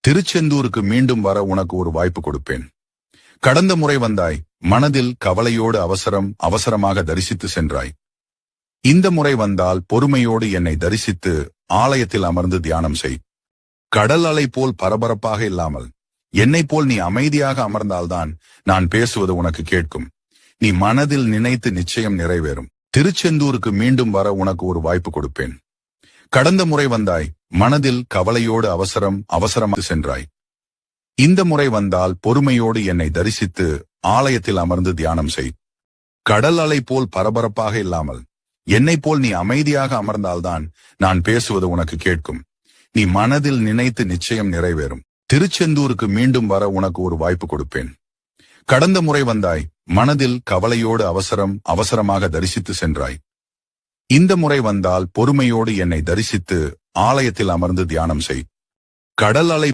திருச்செந்தூருக்கு மீண்டும் வர உனக்கு ஒரு வாய்ப்பு கொடுப்பேன். கடந்த முறை வந்தாய், மனதில் கவலையோடு அவசரமாக தரிசித்து சென்றாய். இந்த முறை வந்தால் பொறுமையோடு என்னை தரிசித்து ஆலயத்தில் அமர்ந்து தியானம் செய். கடல் அலை போல் பரபரப்பாக இல்லாமல் என்னைப் போல் நீ அமைதியாக அமர்ந்தால்தான் நான் பேசுவது உனக்கு கேட்கும். நீ மனதில் நினைத்து நிச்சயம் நிறைவேறும். திருச்செந்தூருக்கு மீண்டும் வர உனக்கு ஒரு வாய்ப்பு கொடுப்பேன். கடந்த முறை வந்தாய், மனதில் கவலையோடு அவசரமாக சென்றாய். இந்த முறை வந்தால் பொறுமையோடு என்னை தரிசித்து ஆலயத்தில் அமர்ந்து தியானம் செய். கடல் அலை போல் பரபரப்பாக இல்லாமல் என்னைப் போல் நீ அமைதியாக அமர்ந்தால்தான் நான் பேசுவது உனக்கு கேட்கும். நீ மனதில் நினைத்து நிச்சயம் நிறைவேறும். திருச்செந்தூருக்கு மீண்டும் வர உனக்கு ஒரு வாய்ப்பு கொடுப்பேன். கடந்த முறை வந்தாய், மனதில் கவலையோடு அவசரமாக தரிசித்து சென்றாய். இந்த முறை வந்தால் பொறுமையோடு என்னை தரிசித்து ஆலயத்தில் அமர்ந்து தியானம் செய். கடல் அலை